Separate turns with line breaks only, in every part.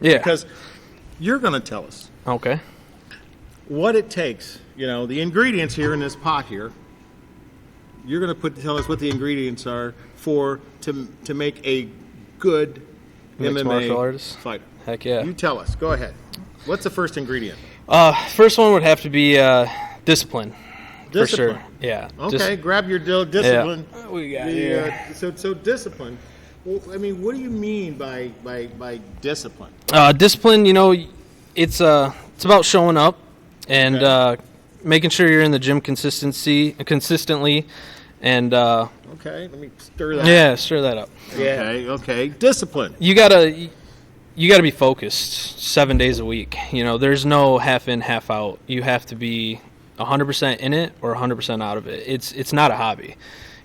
Yeah.
Because you're going to tell us
Okay.
what it takes. You know, the ingredients here in this pot here. You're going to tell us what the ingredients are to make a good
Mixed
MMA
martial artist.
fighter.
Heck yeah.
You tell us. Go ahead. What's the first ingredient?
First one would have to be discipline. For
Discipline.
sure. Yeah.
Okay, grab your discipline.
Yeah. We got
So discipline. Well, I mean, what do you mean by discipline?
Discipline, you know, it's about showing up and making sure you're in the gym consistently, and
Okay, let me stir that.
yeah, stir that up.
Okay. Discipline.
You gotta be focused 7 days a week. You know, there's no half in, half out. You have to be 100% in it or 100% out of it. It's not a hobby.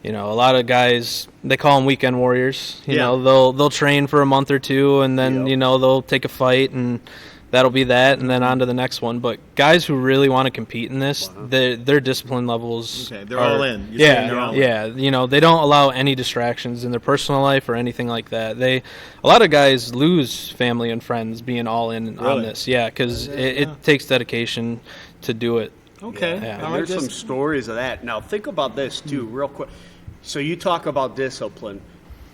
You know, a lot of guys, they call them weekend warriors. You know, they'll train for a month or two, and then you know, they'll take a fight, and that'll be that, and then on to the next one. But guys who really want to compete in this, their discipline levels,
They're all in.
Yeah. You know, they don't allow any distractions in their personal life or anything like that. A lot of guys lose family and friends being all in on this. Yeah, because it takes dedication to do it.
Okay.
Yeah. There's some stories of that. Now, think about this, too, real quick. So you talk about discipline.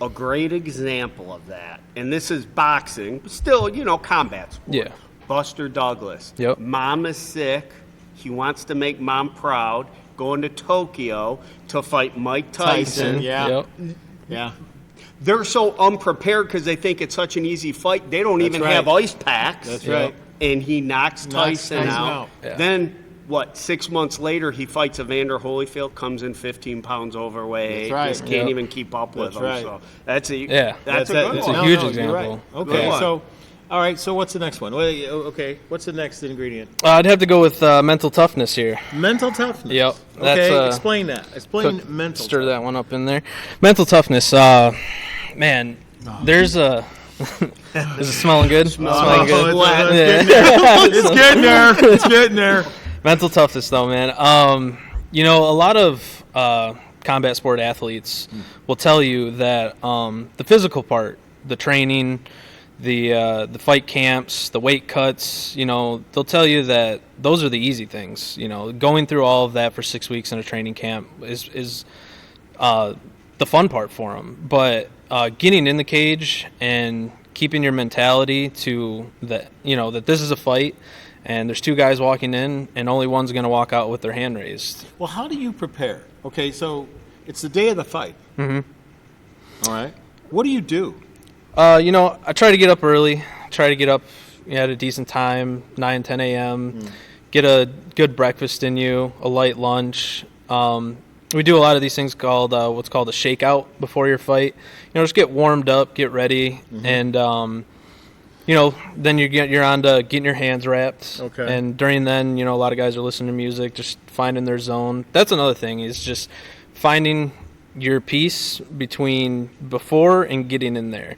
A great example of that, and this is boxing, but still, you know, combat sport.
Yeah.
Buster Douglas.
Yep.
Mom is sick. He wants to make mom proud. Going to Tokyo to fight Mike Tyson.
Yeah.
Yep.
They're so unprepared because they think it's such an easy fight. They don't even have ice packs.
That's right.
And he knocks Tyson out.
Yeah.
Then, 6 months later, he fights Evander Holyfield, comes in 15 pounds overweight.
That's right.
Just can't even keep up with
That's
him.
right.
So that's a
That's
a good
It's
one.
a huge
you're
example.
right. Okay, so all right. So what's the next one? Okay, what's the next ingredient?
I'd have to go with mental toughness here.
Mental toughness.
Yep.
Okay,
That's,
explain that. Explain mental.
Stir that one up in there. Mental toughness. Man, there's a. Is it smelling good? Smelling good.
It's getting there. It's getting there.
Mental toughness, though, man. You know, a lot of combat sport athletes will tell you that the physical part, the training, the fight camps, the weight cuts, you know, they'll tell you that those are the easy things. You know, going through all of that for 6 weeks in a training camp is the fun part for them. But getting in the cage and keeping your mentality to that, you know, that this is a fight. And there's two guys walking in, and only one's going to walk out with their hand raised.
Well, how do you prepare? Okay, so it's the day of the fight. Mm-hmm. All right. What do you do?
You know, I try to get up early. Try to get up at a decent time, 9, 10 a.m. Get a good breakfast in you, a light lunch. We do a lot of these things called what's called a shakeout before your fight. You know, just get warmed up, get ready, and you know, then you're on to getting your hands wrapped.
Okay.
And during then, you know, a lot of guys are listening to music, just finding their zone. That's another thing, is just finding your piece between before and getting in there.